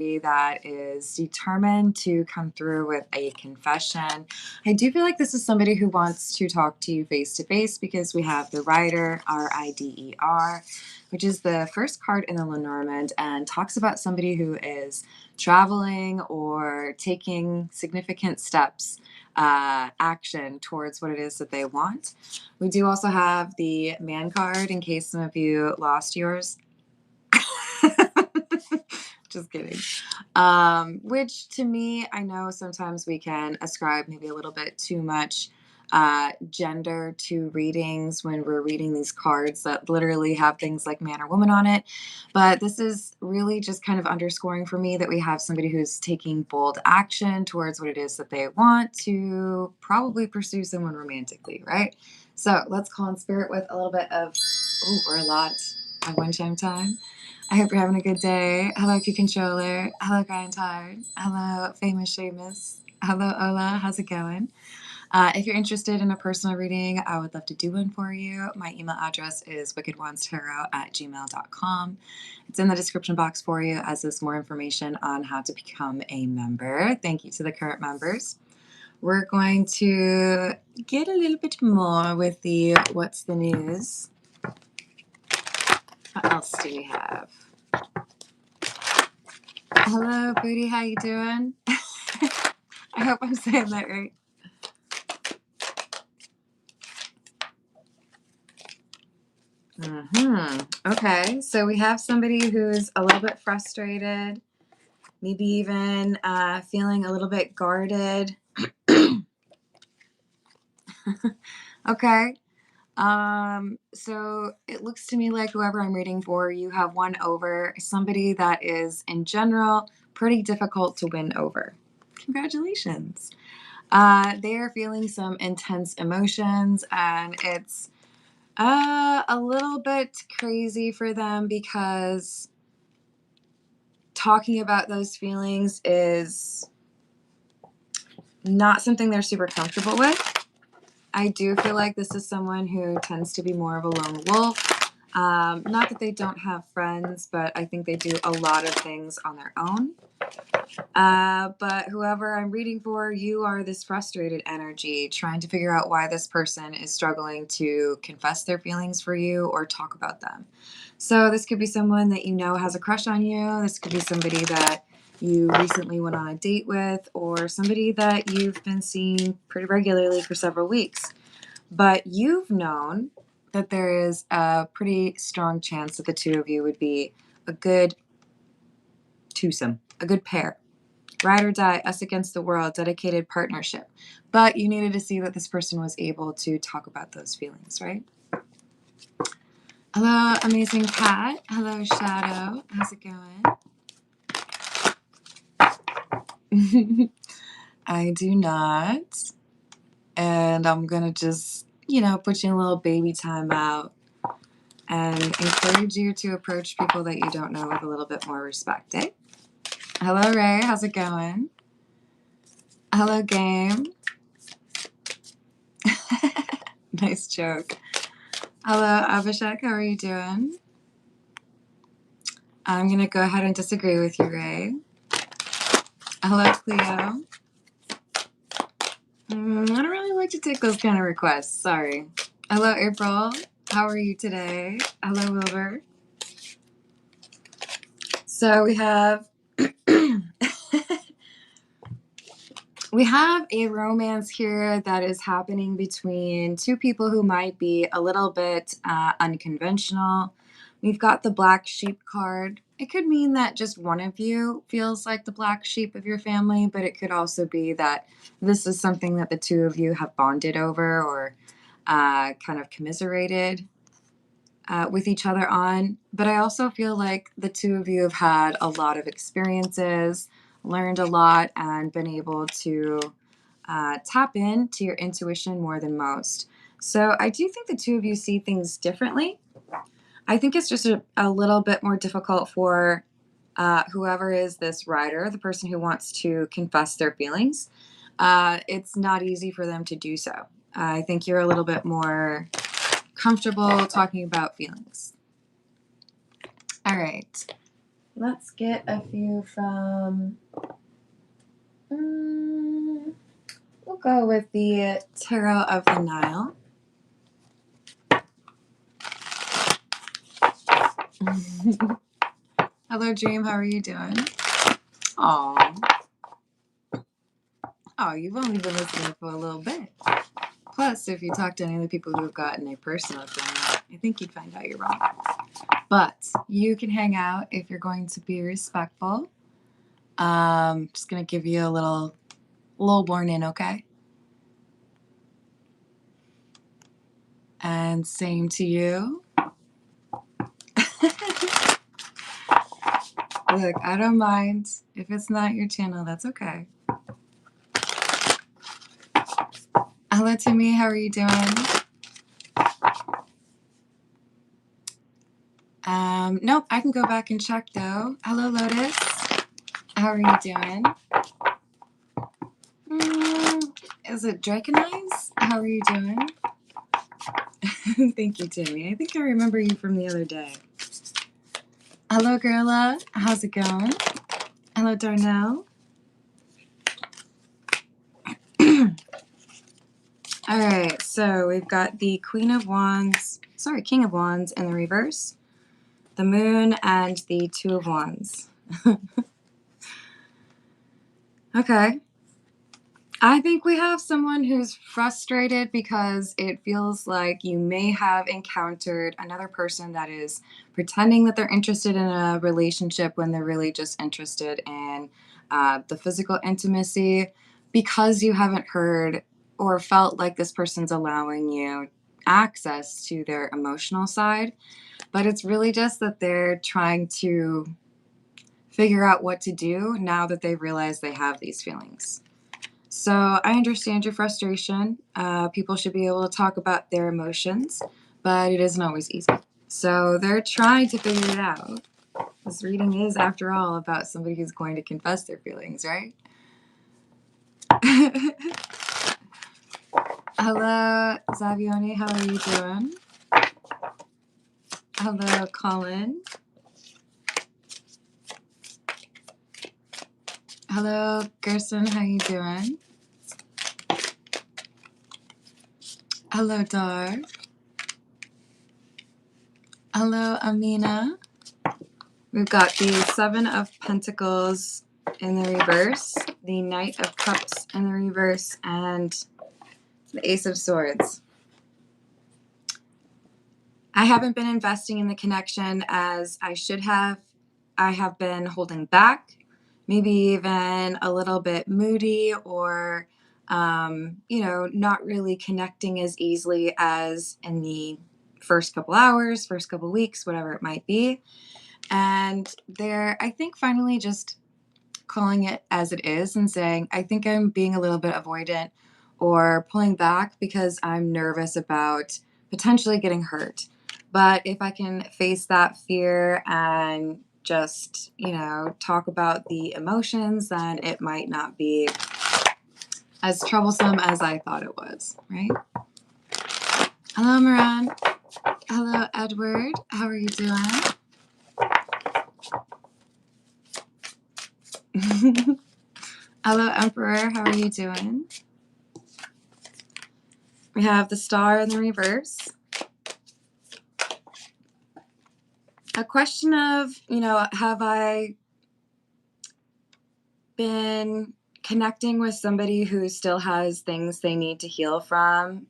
that is determined to come through with a confession. I do feel like this is somebody who wants to talk to you face to face because we have the Rider, Rider, which is the first card in the Lenormand and talks about somebody who is traveling or taking significant steps, action towards what it is that they want. We do also have the Man card in case some of you lost yours. Just kidding. Which to me, I know sometimes we can ascribe maybe a little bit too much gender to readings when we're reading these cards that literally have things like man or woman on it. But this is really just kind of underscoring for me that we have somebody who's taking bold action towards what it is that they want to probably pursue someone romantically, right? So let's call in spirit with a little bit of, or a lot of wind chime time. I hope you're having a good day. Hello, Key Controller. Hello, Grind Tired. Hello, Famous Seamus. Hello, Ola. How's it going? If you're interested in a personal reading, I would love to do one for you. My email address is wickedwandstarot@gmail.com. It's in the description box for you, as is more information on how to become a member. Thank you to the current members. We're going to get a little bit more with the What's the News. What else do we have? Hello, Booty. How you doing? I hope I'm saying that right. Okay, so we have somebody who's a little bit frustrated, maybe even feeling a little bit guarded. Okay. So it looks to me like whoever I'm reading for, you have won over somebody that is, in general, pretty difficult to win over. Congratulations. They are feeling some intense emotions, and it's a little bit crazy for them because talking about those feelings is not something they're super comfortable with. I do feel like this is someone who tends to be more of a lone wolf. Not that they don't have friends, but I think they do a lot of things on their own. But whoever I'm reading for, you are this frustrated energy trying to figure out why this person is struggling to confess their feelings for you or talk about them. So this could be someone that you know has a crush on you. This could be somebody that you recently went on a date with, or somebody that you've been seeing pretty regularly for several weeks. But you've known that there is a pretty strong chance that the two of you would be a good twosome, a good pair. Ride or die, us against the world, dedicated partnership. But you needed to see that this person was able to talk about those feelings, right? Hello, amazing Pat. Hello, Shadow. How's it going? I do not. And I'm going to just, put you in a little baby time out and encourage you to approach people that you don't know with a little bit more respect, eh? Hello, Ray. How's it going? Hello, Game. Nice joke. Hello, Abhishek. How are you doing? I'm going to go ahead and disagree with you, Ray. Hello, Cleo. I don't really like to take those kind of requests. Sorry. Hello, April. How are you today? Hello, Wilbur. So we have we have a romance here that is happening between two people who might be a little bit unconventional. We've got the black sheep card. It could mean that just one of you feels like the black sheep of your family, but it could also be that this is something that the two of you have bonded over or kind of commiserated with each other on. But I also feel like the two of you have had a lot of experiences, learned a lot, and been able to tap into your intuition more than most. So I do think the two of you see things differently. I think it's just a little bit more difficult for whoever is this rider, the person who wants to confess their feelings. It's not easy for them to do so. I think you're a little bit more comfortable talking about feelings. All right. Let's get a few from, we'll go with the Tarot of the Nile. Hello, Dream. How are you doing? Aw. Oh, you've only been listening for a little bit. Plus, if you talk to any of the people who have gotten a personal thing, I think you'd find out you're wrong. But you can hang out if you're going to be respectful. Just gonna give you a little born in, okay? And same to you. Look, I don't mind. If it's not your channel, that's okay. Hello, Timmy. How are you doing? Nope, I can go back and check though. Hello, Lotus. How are you doing? Is it Draconize? How are you doing? Thank you, Timmy. I think I remember you from the other day. Hello, Girla. How's it going? Hello, Darnell. All right, so we've got the King of Wands in the reverse, the Moon, and the Two of Wands. Okay. I think we have someone who's frustrated because it feels like you may have encountered another person that is pretending that they're interested in a relationship when they're really just interested in the physical intimacy, because you haven't heard or felt like this person's allowing you access to their emotional side. But it's really just that they're trying to figure out what to do now that they realize they have these feelings. So I understand your frustration. People should be able to talk about their emotions, but it isn't always easy. So they're trying to figure it out. This reading is, after all, about somebody who's going to confess their feelings, right? Hello, Zavione. How are you doing? Hello, Colin. Hello, Gerson. How you doing? Hello, Dar. Hello, Amina. We've got the Seven of Pentacles in the reverse, the Knight of Cups in the reverse, and the Ace of Swords. I haven't been investing in the connection as I should have. I have been holding back, maybe even a little bit moody, or not really connecting as easily as in the first couple hours, first couple weeks, whatever it might be. And they're, I think, finally just calling it as it is and saying, I think I'm being a little bit avoidant or pulling back because I'm nervous about potentially getting hurt. But if I can face that fear and just, talk about the emotions, then it might not be as troublesome as I thought it was, right? Hello, Moran. Hello, Edward. How are you doing? Hello, Emperor. How are you doing? We have the Star in the reverse. A question of, have I been connecting with somebody who still has things they need to heal from?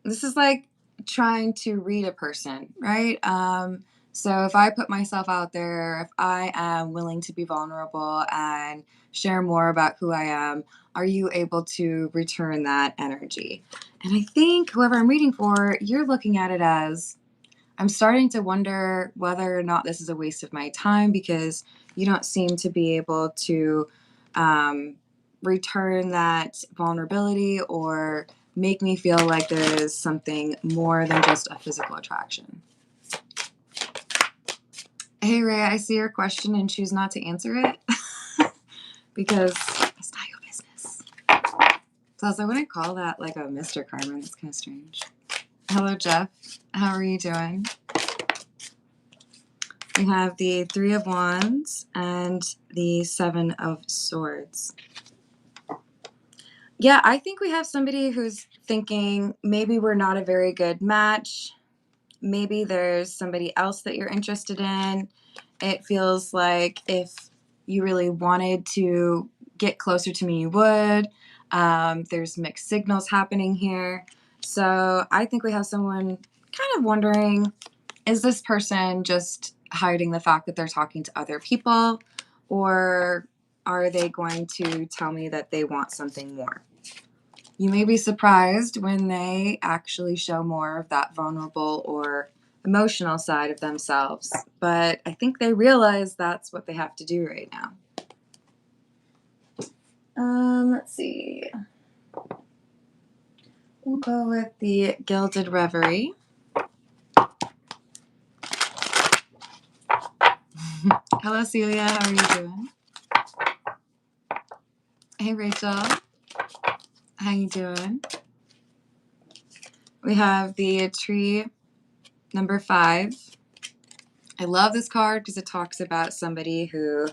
This is like trying to read a person, right? So if I put myself out there, if I am willing to be vulnerable and share more about who I am, are you able to return that energy? And I think whoever I'm reading for, you're looking at it as, I'm starting to wonder whether or not this is a waste of my time because you don't seem to be able to return that vulnerability or make me feel like there is something more than just a physical attraction. Hey, Ray, I see your question and choose not to answer it because it's not your business. Plus, I wouldn't call that like a Mr. Carmen. That's kind of strange. Hello, Jeff. How are you doing? We have the Three of Wands and the Seven of Swords. Yeah, I think we have somebody who's thinking maybe we're not a very good match. Maybe there's somebody else that you're interested in. It feels like if you really wanted to get closer to me, you would. There's mixed signals happening here. So I think we have someone kind of wondering, is this person just hiding the fact that they're talking to other people? Or are they going to tell me that they want something more? You may be surprised when they actually show more of that vulnerable or emotional side of themselves, but I think they realize that's what they have to do right now. Let's see. We'll go with the Gilded Reverie. Hello, Celia. How are you doing? Hey, Rachel. How you doing? We have the Tree, number 5. I love this card because it talks about somebody who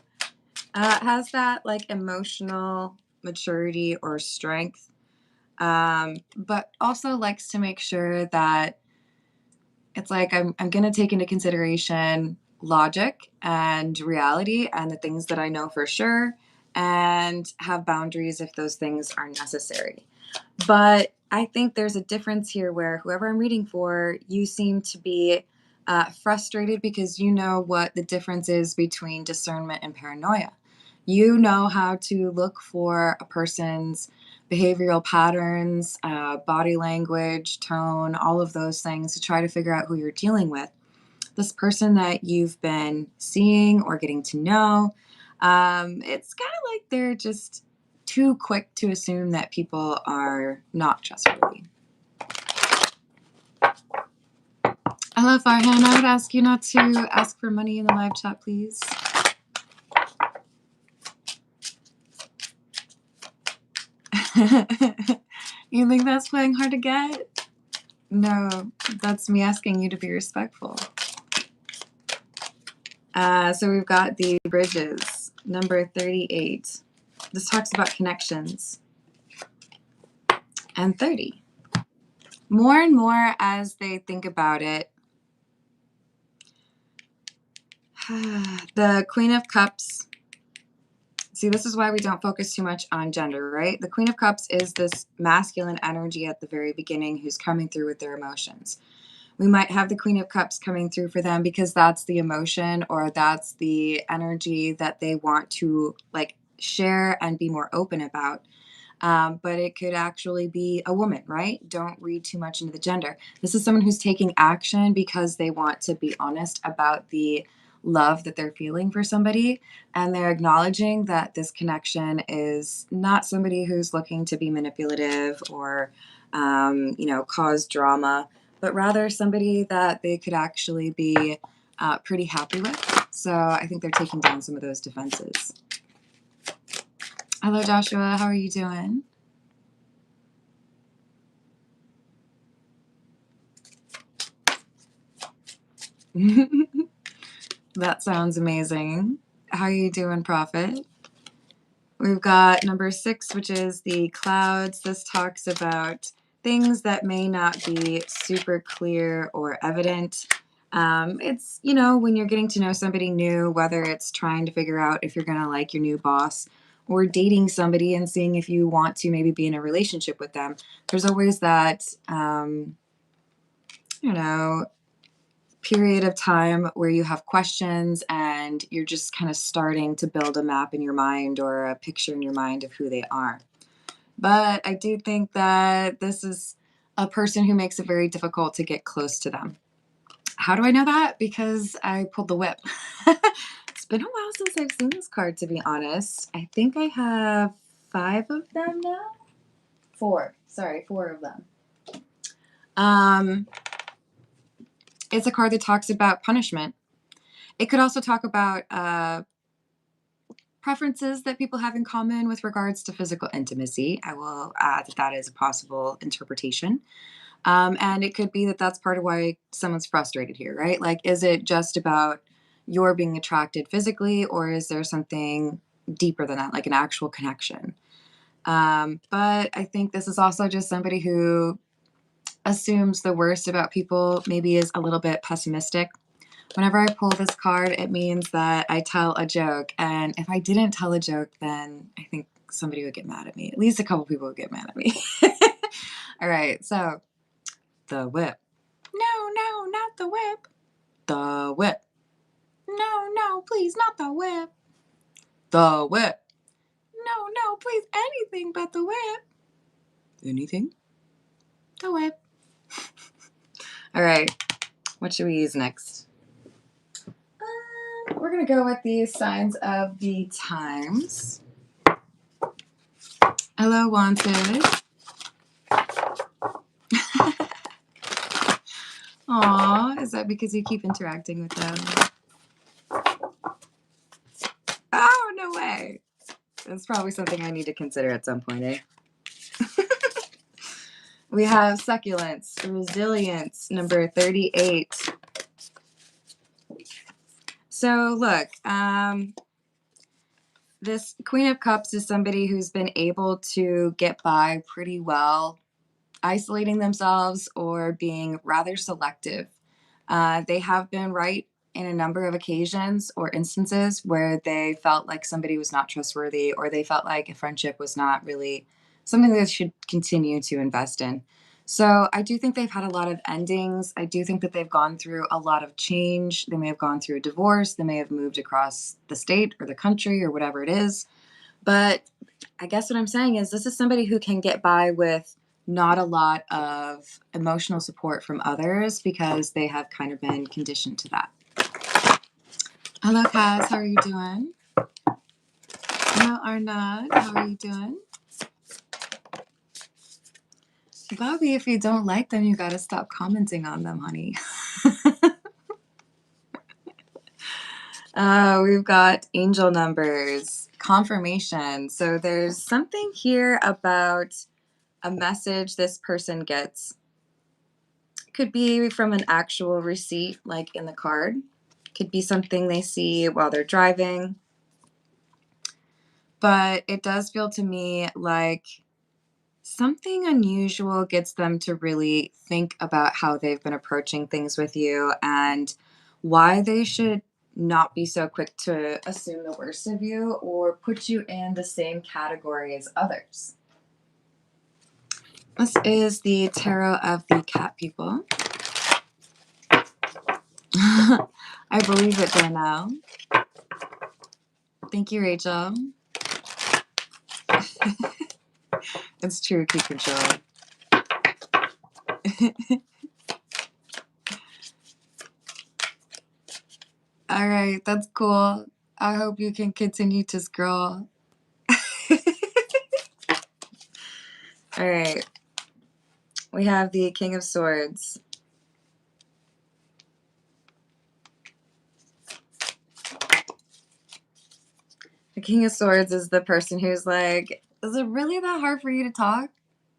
has that like emotional maturity or strength, but also likes to make sure that it's like I'm going to take into consideration logic and reality and the things that I know for sure and have boundaries if those things are necessary. But I think there's a difference here where whoever I'm reading for, you seem to be frustrated because you know what the difference is between discernment and paranoia. You know how to look for a person's behavioral patterns, body language, tone, all of those things to try to figure out who you're dealing with. This person that you've been seeing or getting to know, it's kind of like they're just too quick to assume that people are not trustworthy. Hello, Farhan. I would ask you not to ask for money in the live chat, please. You think that's playing hard to get? No, that's me asking you to be respectful. So we've got the Bridges, number 38. This talks about connections. And 30. More and more as they think about it, the Queen of Cups. See, this is why we don't focus too much on gender, right? The Queen of Cups is this masculine energy at the very beginning who's coming through with their emotions. We might have the Queen of Cups coming through for them because that's the emotion or that's the energy that they want to like share and be more open about. But it could actually be a woman, right? Don't read too much into the gender. This is someone who's taking action because they want to be honest about the love that they're feeling for somebody. And they're acknowledging that this connection is not somebody who's looking to be manipulative or, cause drama, but rather somebody that they could actually be pretty happy with. So I think they're taking down some of those defenses. Hello, Joshua. How are you doing? That sounds amazing. How are you doing, Prophet? We've got number 6, which is the clouds. This talks about things that may not be super clear or evident. It's, when you're getting to know somebody new, whether it's trying to figure out if you're going to like your new boss or dating somebody and seeing if you want to maybe be in a relationship with them, there's always that, period of time where you have questions and you're just kind of starting to build a map in your mind or a picture in your mind of who they are. But I do think that this is a person who makes it very difficult to get close to them. How do I know that? Because I pulled the whip. It's been a while since I've seen this card, to be honest. I think I have 5 of them now. 4 of them. It's a card that talks about punishment. It could also talk about preferences that people have in common with regards to physical intimacy. I will add that that is a possible interpretation. And it could be that that's part of why someone's frustrated here, right? Like, is it just about, you're being attracted physically, or is there something deeper than that, like an actual connection? But I think this is also just somebody who assumes the worst about people, maybe is a little bit pessimistic. Whenever I pull this card, it means that I tell a joke. And if I didn't tell a joke, then I think somebody would get mad at me. At least a couple people would get mad at me. All right, so the whip. No, no, not the whip. The whip. No, no, please, not the whip. The whip. No, no, please, anything but the whip. Anything? The whip. All right, what should we use next? We're going to go with the signs of the times. Hello, wanted. Aw, is that because you keep interacting with them? Oh, no way. That's probably something I need to consider at some point, eh? We have succulence, resilience, number 38. So look, this Queen of Cups is somebody who's been able to get by pretty well, isolating themselves or being rather selective. They have been right in a number of occasions or instances where they felt like somebody was not trustworthy, or they felt like a friendship was not really something they should continue to invest in. So I do think they've had a lot of endings. I do think that they've gone through a lot of change. They may have gone through a divorce. They may have moved across the state or the country or whatever it is. But I guess what I'm saying is this is somebody who can get by with not a lot of emotional support from others because they have kind of been conditioned to that. Hello, Kaz. How are you doing? Hello, Arnaud. How are you doing? Bobby, if you don't like them, you got to stop commenting on them, honey. We've got angel numbers, confirmation. So there's something here about a message this person gets. Could be from an actual receipt, like in the card. Could be something they see while they're driving. But it does feel to me like something unusual gets them to really think about how they've been approaching things with you and why they should not be so quick to assume the worst of you or put you in the same category as others. This is the tarot of the cat people. I believe it, Danielle. Thank you, Rachel. It's true, keep control. All right, that's cool. I hope you can continue to scroll. All right. We have the King of Swords. The King of Swords is the person who's like, is it really that hard for you to talk?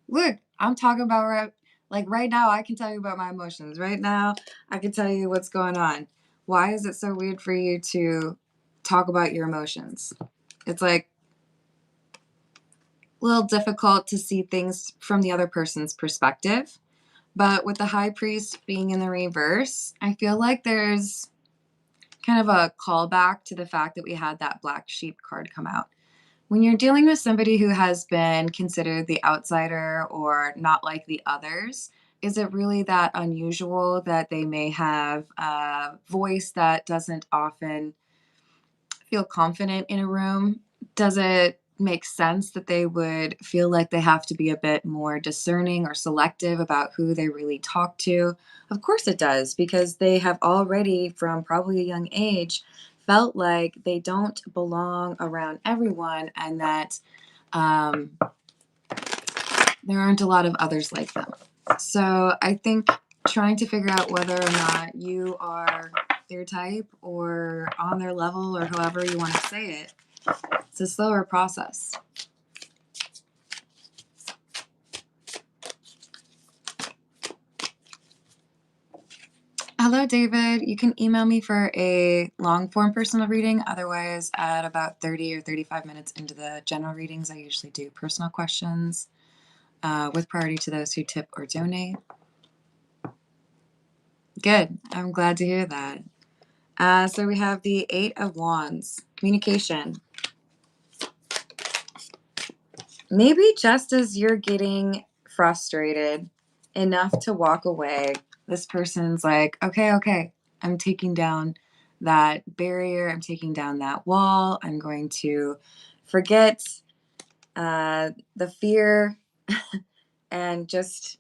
Look, I'm talking about right now, I can tell you about my emotions. Right now, I can tell you what's going on. Why is it so weird for you to talk about your emotions? It's like a little difficult to see things from the other person's perspective. But with the High Priest being in the reverse, I feel like there's kind of a callback to the fact that we had that Black Sheep card come out. When you're dealing with somebody who has been considered the outsider or not like the others, is it really that unusual that they may have a voice that doesn't often feel confident in a room? Does it make sense that they would feel like they have to be a bit more discerning or selective about who they really talk to? Of course it does, because they have already, from probably a young age, felt like they don't belong around everyone and that there aren't a lot of others like them. So I think trying to figure out whether or not you are their type or on their level or however you want to say it, it's a slower process. Hello, David. You can email me for a long form personal reading. Otherwise, at about 30 or 35 minutes into the general readings, I usually do personal questions with priority to those who tip or donate. Good. I'm glad to hear that. So we have the Eight of Wands, communication. Maybe just as you're getting frustrated enough to walk away, this person's like, okay, I'm taking down that barrier, I'm taking down that wall, I'm going to forget the fear and just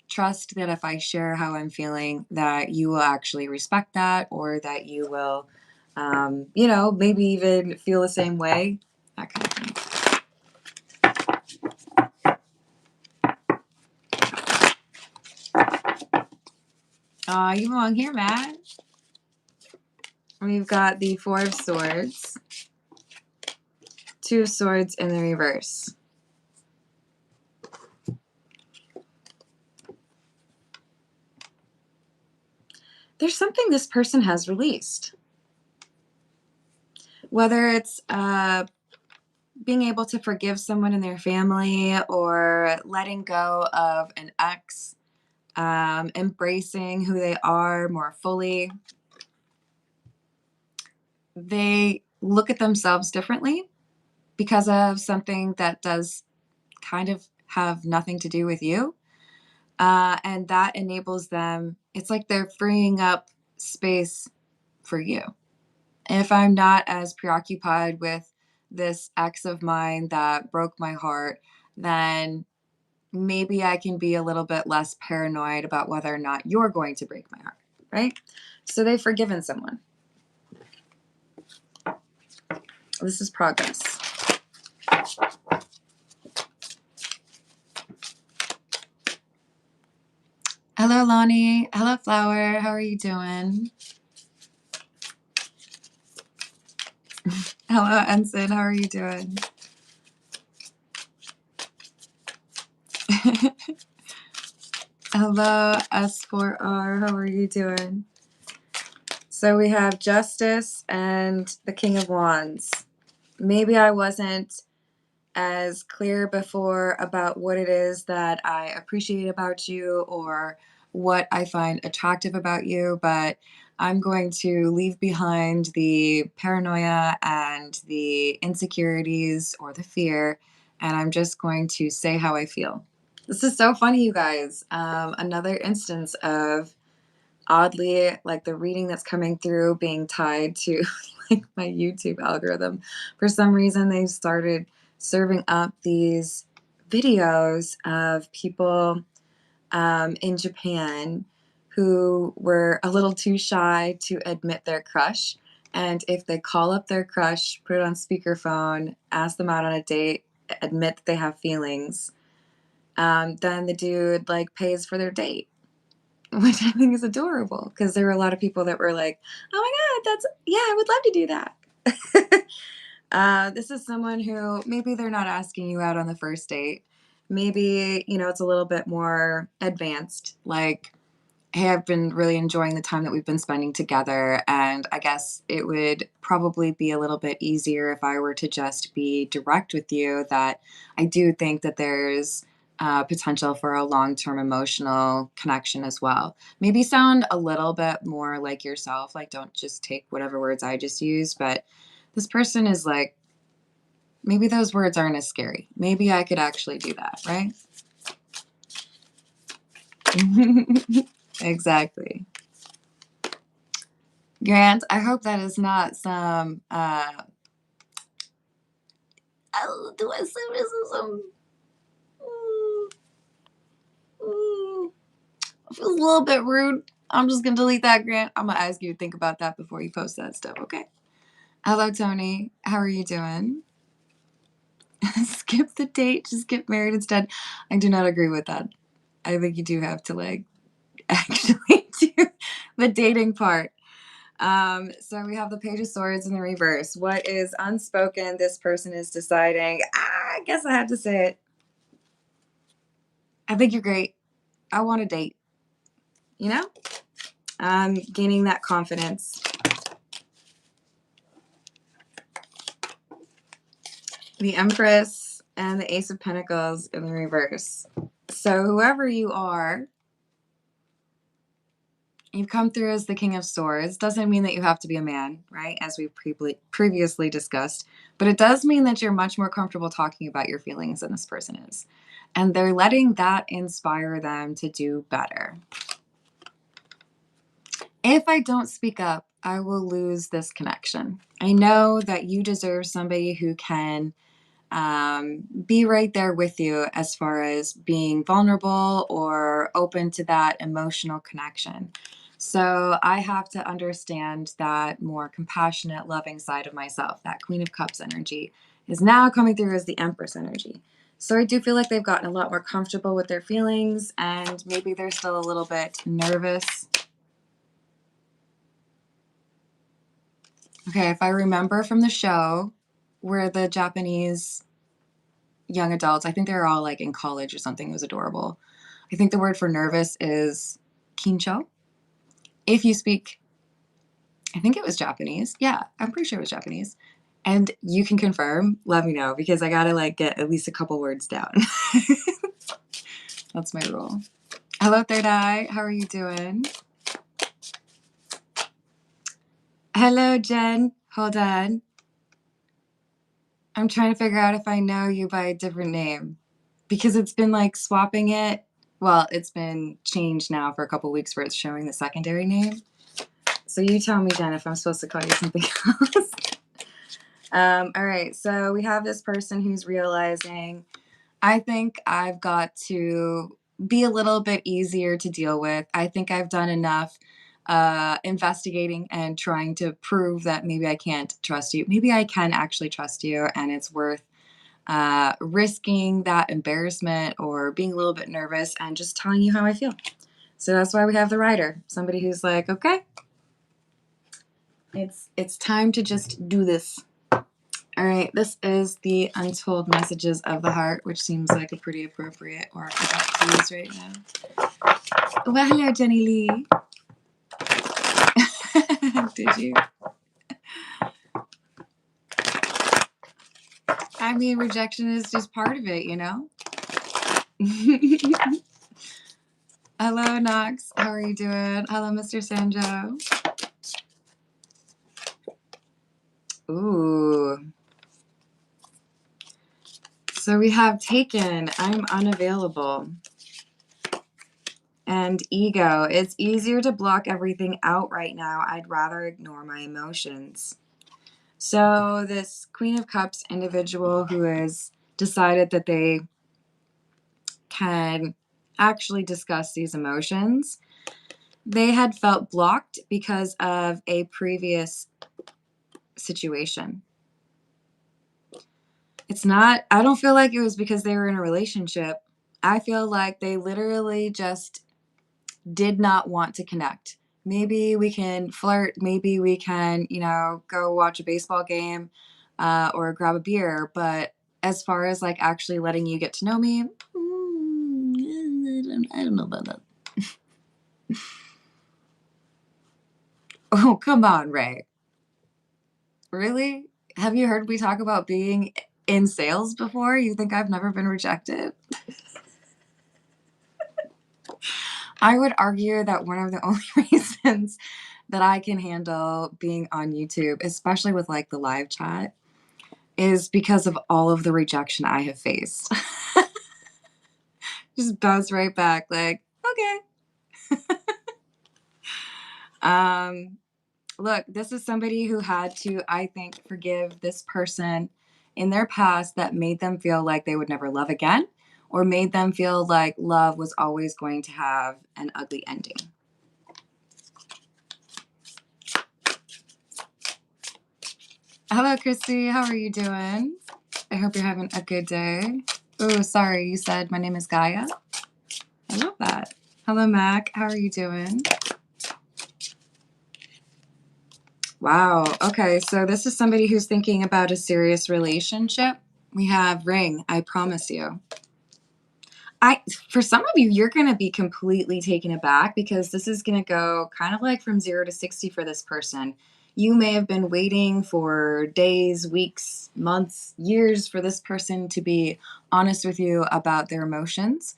trust that if I share how I'm feeling, that you will actually respect that, or that you will, maybe even feel the same way, that kind of thing. You belong here, Matt. We've got the Four of Swords, Two of Swords in the reverse. There's something this person has released. Whether it's being able to forgive someone in their family, or letting go of an ex, embracing who they are more fully. They look at themselves differently because of something that does kind of have nothing to do with you. And that enables them, it's like they're freeing up space for you. If I'm not as preoccupied with this ex of mine that broke my heart, then maybe I can be a little bit less paranoid about whether or not you're going to break my heart, right? So they've forgiven someone. This is progress. Hello, Lonnie. Hello, Flower. How are you doing? Hello, Ensign. How are you doing? Hello, S4R. How are you doing? So we have Justice and the King of Wands. Maybe I wasn't as clear before about what it is that I appreciate about you, or what I find attractive about you, but I'm going to leave behind the paranoia and the insecurities or the fear, and I'm just going to say how I feel. This is so funny, you guys. Another instance of oddly, like, the reading that's coming through being tied to like my YouTube algorithm. For some reason, they started serving up these videos of people in Japan who were a little too shy to admit their crush. And if they call up their crush, put it on speakerphone, ask them out on a date, admit that they have feelings, then the dude like pays for their date, which I think is adorable, because there were a lot of people that were like, oh my God, I would love to do that. This is someone who maybe they're not asking you out on the first date. Maybe, it's a little bit more advanced. Like, hey, I've been really enjoying the time that we've been spending together. And I guess it would probably be a little bit easier if I were to just be direct with you, that I do think that there's potential for a long-term emotional connection as well. Maybe sound a little bit more like yourself. Like, don't just take whatever words I just used. But this person is like, maybe those words aren't as scary. Maybe I could actually do that, right? Exactly. Grant, I hope that is not some, do I say this is some, it feels a little bit rude. I'm just going to delete that, Grant. I'm going to ask you to think about that before you post that stuff, okay? Hello, Tony. How are you doing? Skip the date. Just get married instead. I do not agree with that. I think you do have to, like, actually do the dating part. So we have the Page of Swords in the reverse. What is unspoken? This person is deciding, I guess I have to say it. I think you're great. I want a date. You know? Gaining that confidence. The Empress and the Ace of Pentacles in the reverse. So whoever you are, you've come through as the King of Swords. Doesn't mean that you have to be a man, right? As we've previously discussed. But it does mean that you're much more comfortable talking about your feelings than this person is. And they're letting that inspire them to do better. If I don't speak up, I will lose this connection. I know that you deserve somebody who can be right there with you as far as being vulnerable or open to that emotional connection. So I have to understand that more compassionate, loving side of myself. That Queen of Cups energy is now coming through as the Empress energy. So I do feel like they've gotten a lot more comfortable with their feelings, and maybe they're still a little bit nervous. Okay, if I remember from the show where the Japanese young adults, I think they were all like in college or something. It was adorable. I think the word for nervous is kincho. If you speak, I think it was Japanese. Yeah, I'm pretty sure it was Japanese. And you can confirm, let me know, because I gotta like get at least a couple words down. That's my rule. Hello, Third Eye. How are you doing? Hello, Jen. Hold on. I'm trying to figure out if I know you by a different name, because it's been like swapping it. Well, it's been changed now for a couple weeks where it's showing the secondary name. So you tell me, Jen, if I'm supposed to call you something else. All right, so we have this person who's realizing, I think I've got to be a little bit easier to deal with. I think I've done enough investigating and trying to prove that maybe I can't trust you. Maybe I can actually trust you, and it's worth risking that embarrassment or being a little bit nervous and just telling you how I feel. So that's why we have the Rider, somebody who's like, okay, it's time to just do this. All right, this is the Untold Messages of the Heart, which seems like a pretty appropriate oracle to use right now. Well, hello, Jenny Lee. Did you? I mean, rejection is just part of it, you know? Hello, Knox. How are you doing? Hello, Mr. Sanjo. Ooh. So we have Taken, I'm unavailable. And Ego, it's easier to block everything out right now. I'd rather ignore my emotions. So this Queen of Cups individual who has decided that they can actually discuss these emotions, they had felt blocked because of a previous situation. It's not, I don't feel like it was because they were in a relationship. I feel like they literally just did not want to connect. Maybe we can flirt. Maybe we can, go watch a baseball game or grab a beer. But as far as like actually letting you get to know me, I don't know about that. Oh, come on, Ray. Really? Have you heard me talk about being in sales before? You think I've never been rejected? I would argue that one of the only reasons that I can handle being on YouTube, especially with like the live chat, is because of all of the rejection I have faced. Just bounce right back like, okay. Look, this is somebody who had to, I think, forgive this person in their past that made them feel like they would never love again, or made them feel like love was always going to have an ugly ending. Hello, Christy. How are you doing? I hope you're having a good day. Oh, sorry. You said my name is Gaia. I love that. Hello, Mac. How are you doing? Wow. Okay. So this is somebody who's thinking about a serious relationship. We have Ring. I promise you. For some of you, you're going to be completely taken aback because this is going to go kind of like from 0 to 60 for this person. You may have been waiting for days, weeks, months, years for this person to be honest with you about their emotions.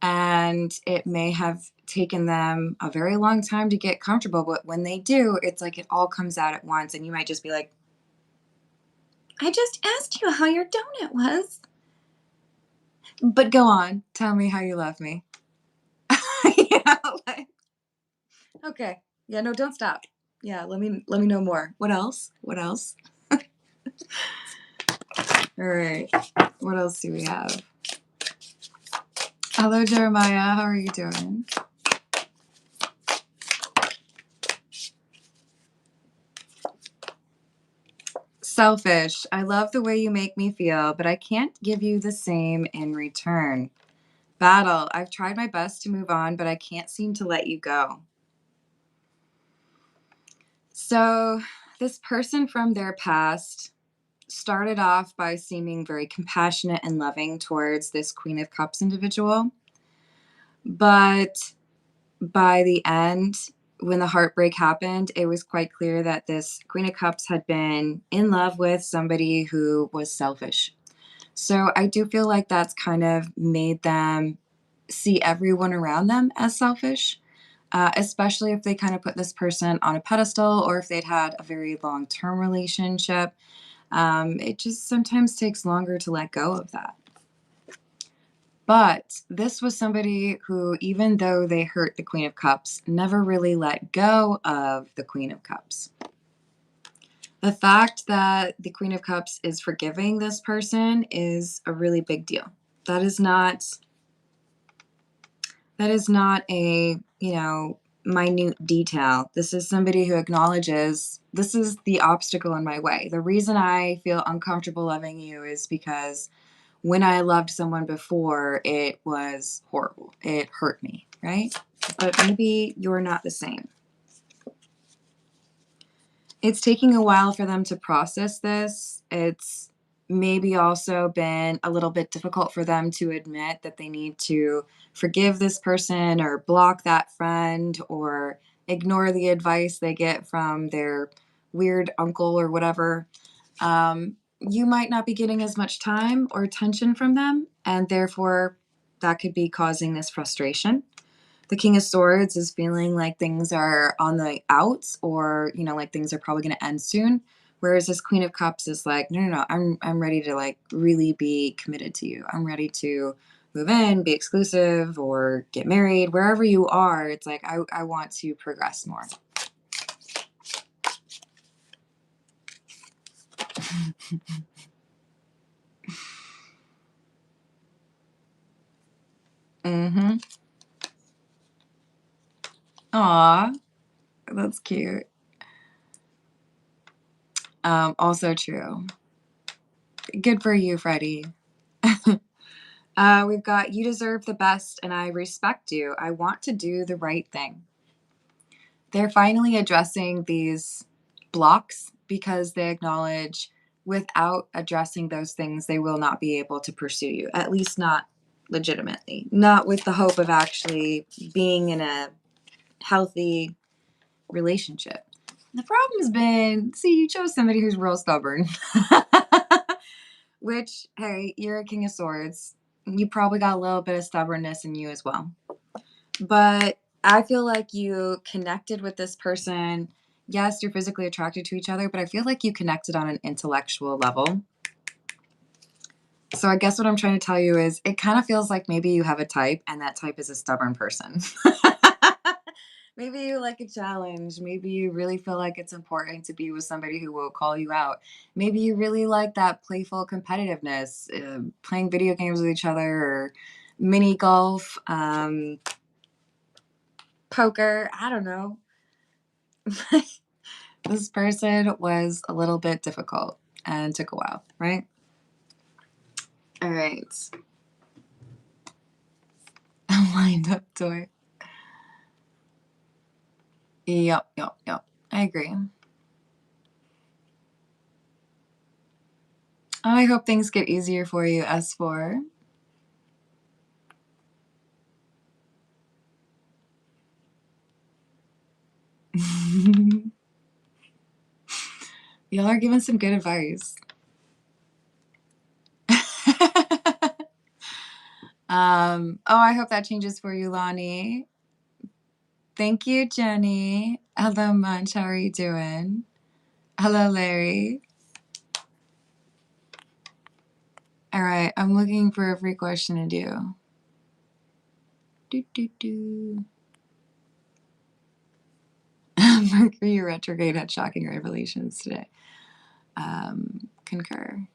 And it may have taken them a very long time to get comfortable. But when they do, it's like it all comes out at once. And you might just be like, I just asked you how your donut was. But go on, tell me how you love me. Yeah, like, okay. Yeah, no, don't stop. Yeah, let me know more. What else? What else? All right. What else do we have? Hello, Jeremiah. How are you doing? Selfish. I love the way you make me feel, but I can't give you the same in return. Battle. I've tried my best to move on, but I can't seem to let you go. So, this person from their past started off by seeming very compassionate and loving towards this Queen of Cups individual. But by the end, when the heartbreak happened, it was quite clear that this Queen of Cups had been in love with somebody who was selfish. So I do feel like that's kind of made them see everyone around them as selfish, especially if they kind of put this person on a pedestal or if they'd had a very long term relationship. It just sometimes takes longer to let go of that. But this was somebody who, even though they hurt the Queen of Cups, never really let go of the Queen of Cups. The fact that the Queen of Cups is forgiving this person is a really big deal. That is not a, minute detail. This is somebody who acknowledges this is the obstacle in my way. The reason I feel uncomfortable loving you is because when I loved someone before, it was horrible. It hurt me, right? But maybe you're not the same. It's taking a while for them to process this. It's maybe also been a little bit difficult for them to admit that they need to forgive this person or block that friend or ignore the advice they get from their weird uncle or whatever. You might not be getting as much time or attention from them, and therefore that could be causing this frustration. The King of Swords is feeling like things are on the outs or, like things are probably going to end soon. Whereas this Queen of Cups is like, no, no, no, I'm ready to like really be committed to you. I'm ready to move in, be exclusive, or get married. Wherever you are, it's like, I want to progress more. Mm-hmm. Aw, that's cute. Also true. Good for you, Freddie. We've got you deserve the best and I respect you. I want to do the right thing. They're finally addressing these blocks because they acknowledge without addressing those things, they will not be able to pursue you, at least not legitimately, not with the hope of actually being in a healthy relationship. The problem has been, see, you chose somebody who's real stubborn. Which, hey, you're a King of Swords. You probably got a little bit of stubbornness in you as well. But I feel like you connected with this person. Yes, you're physically attracted to each other, but I feel like you connected on an intellectual level. So I guess what I'm trying to tell you is it kind of feels like maybe you have a type and that type is a stubborn person. Maybe you like a challenge. Maybe you really feel like it's important to be with somebody who will call you out. Maybe you really like that playful competitiveness, playing video games with each other or mini golf, poker. I don't know. This person was a little bit difficult and took a while, right? All right. A wind up toy. Yep. I agree. Oh, I hope things get easier for you, S4. Y'all are giving some good advice. Oh, I hope that changes for you, Lonnie. Thank you, Jenny. Hello, Munch. How are you doing? Hello, Larry. All right, I'm looking for a free question to do. Mercury retrograde had shocking revelations today. Concur.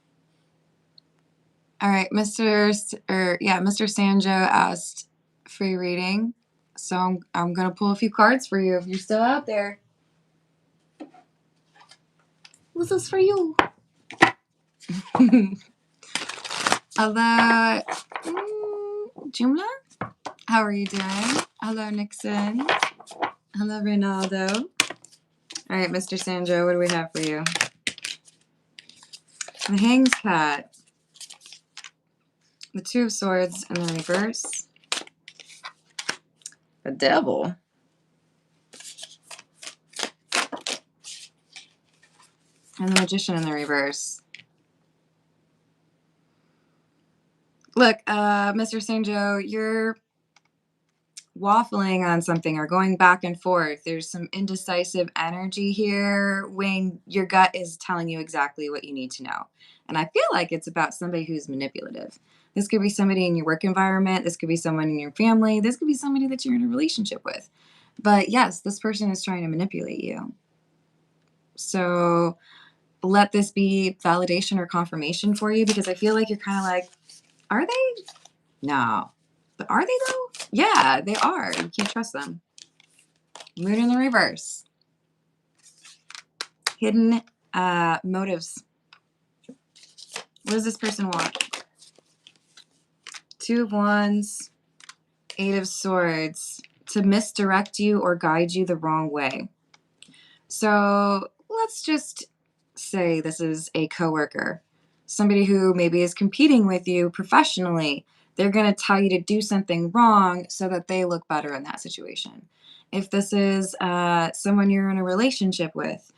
All right, Mr. Sanjo asked free reading, so I'm gonna pull a few cards for you if you're still out there. This is for you. Hello, Jumla. How are you doing? Hello, Nixon. Hello, Ronaldo. All right, Mr. Sanjo, what do we have for you? The Hanged Cat. The Two of Swords in the reverse. The Devil. And the Magician in the reverse. Look, Mr. Sanjo, you're waffling on something or going back and forth. There's some indecisive energy here when your gut is telling you exactly what you need to know. And I feel like it's about somebody who's manipulative. This could be somebody in your work environment. This could be someone in your family. This could be somebody that you're in a relationship with. But yes, this person is trying to manipulate you. So let this be validation or confirmation for you, because I feel like you're kind of like, are they? No. But are they though? Yeah, they are. You can't trust them. Moon in the reverse. Hidden motives. What does this person want? Two of Wands, Eight of Swords. To misdirect you or guide you the wrong way. So let's just say this is a coworker. Somebody who maybe is competing with you professionally. They're going to tell you to do something wrong so that they look better in that situation. If this is someone you're in a relationship with,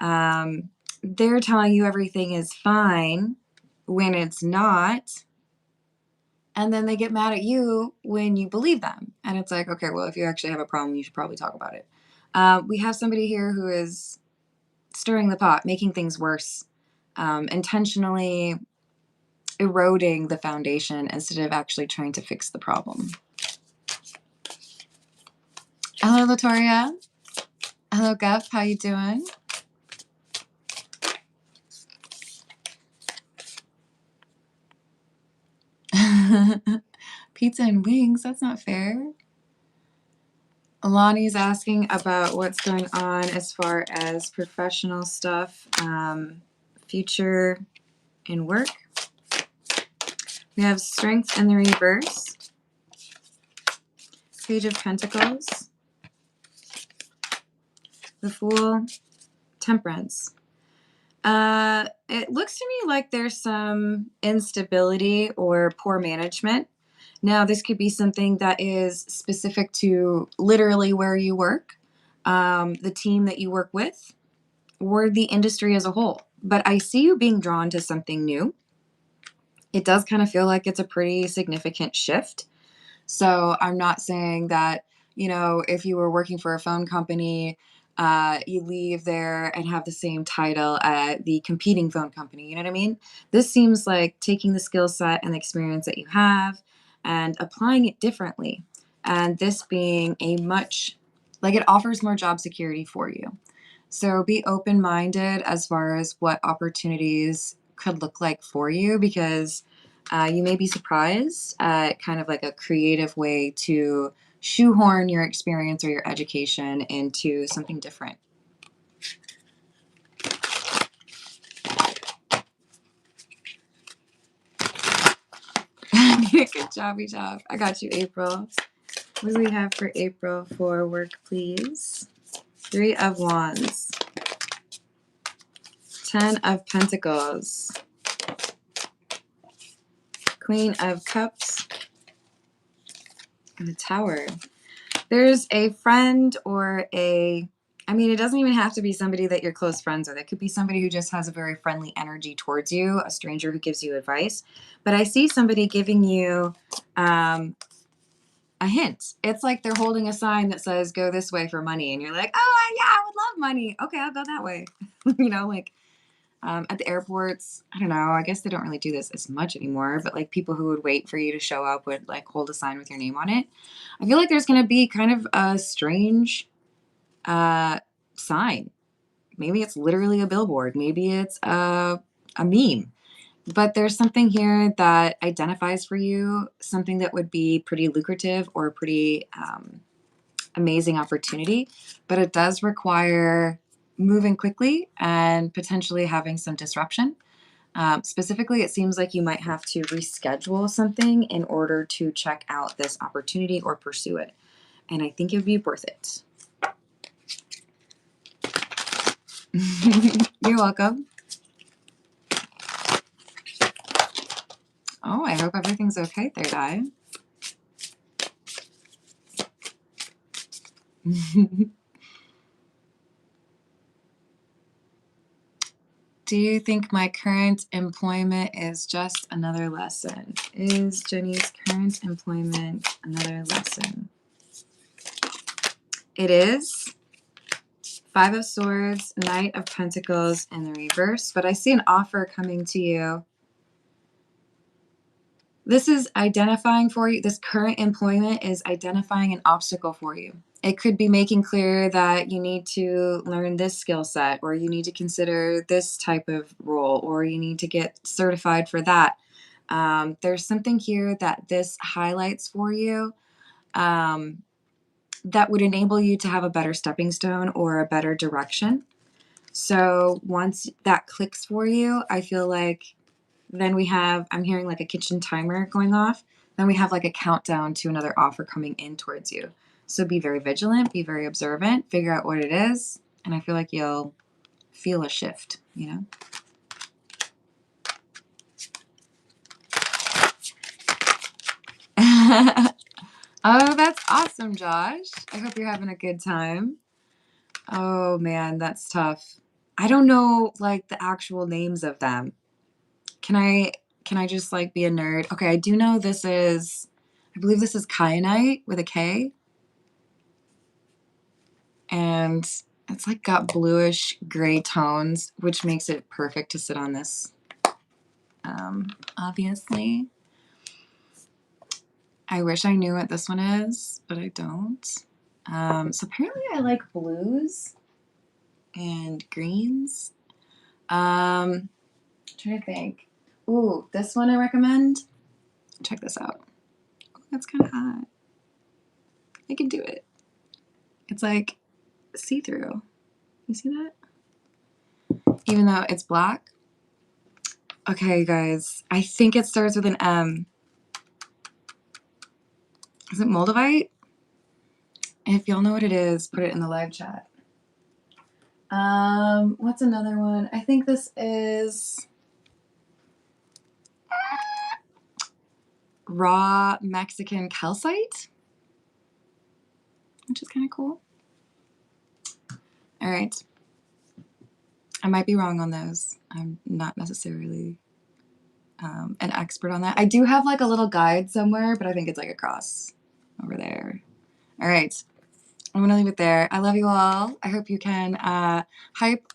they're telling you everything is fine when it's not. And then they get mad at you when you believe them. And it's like, okay, well, if you actually have a problem, you should probably talk about it. We have somebody here who is stirring the pot, making things worse, intentionally eroding the foundation instead of actually trying to fix the problem. Hello, Latoria. Hello, Guff. How you doing? Pizza and wings. That's not fair. Alani's asking about what's going on as far as professional stuff, future in work. We have Strength in the reverse. Page of Pentacles. The Fool. Temperance. It looks to me like there's some instability or poor management. Now, this could be something that is specific to literally where you work, the team that you work with, or the industry as a whole. But I see you being drawn to something new. It does kind of feel like it's a pretty significant shift. So I'm not saying that, if you were working for a phone company, you leave there and have the same title at the competing phone company. You know what I mean? This seems like taking the skill set and the experience that you have and applying it differently. And this being it offers more job security for you. So be open-minded as far as what opportunities could look like for you, because you may be surprised at kind of like a creative way to shoehorn your experience or your education into something different. Good job. I got you, April. What do we have for April for work, please? Three of Wands. 10 of Pentacles. Queen of Cups. And the Tower. There's a friend or a I mean, it doesn't even have to be somebody that you're close friends with. It could be somebody who just has a very friendly energy towards you, a stranger who gives you advice. But I see somebody giving you a hint. It's like they're holding a sign that says, go this way for money. And you're like, oh, yeah, I would love money. Okay, I'll go that way. You know, like at the airports, I don't know. I guess they don't really do this as much anymore. But like people who would wait for you to show up would like hold a sign with your name on it. I feel like there's going to be kind of a strange sign. Maybe it's literally a billboard. Maybe it's a meme. But there's something here that identifies for you something that would be pretty lucrative or pretty amazing opportunity. But it does require moving quickly and potentially having some disruption. Specifically, it seems like you might have to reschedule something in order to check out this opportunity or pursue it. And I think it would be worth it. You're welcome. Oh, I hope everything's okay there, guy. Do you think my current employment is just another lesson? Is Jenny's current employment another lesson? It is. Five of Swords, Knight of Pentacles in the reverse, but I see an offer coming to you. This is identifying for you, this current employment is identifying an obstacle for you. It could be making clear that you need to learn this skill set, or you need to consider this type of role, or you need to get certified for that. There's something here that this highlights for you that would enable you to have a better stepping stone or a better direction. So once that clicks for you, I feel like then we have, I'm hearing like a kitchen timer going off. Then we have like a countdown to another offer coming in towards you. So be very vigilant, be very observant, figure out what it is. And I feel like you'll feel a shift, you know? Oh, that's awesome, Josh. I hope you're having a good time. Oh man, that's tough. I don't know like the actual names of them. Can I just like be a nerd? Okay, I do know this is, I believe this is kyanite with a K. And it's like got bluish gray tones, which makes it perfect to sit on this. Obviously. I wish I knew what this one is, but I don't. So apparently I like blues and greens. Trying to think. Ooh, this one I recommend. Check this out. Ooh, that's kind of hot. I can do it. It's like see-through. You see that? Even though it's black. Okay, guys. I think it starts with an M. Is it Moldavite? If y'all know what it is, put it in the live chat. What's another one? I think this is raw Mexican calcite, which is kind of cool. All right. I might be wrong on those. I'm not necessarily an expert on that. I do have like a little guide somewhere, but I think it's like across over there. All right. I'm going to leave it there. I love you all. I hope you can hype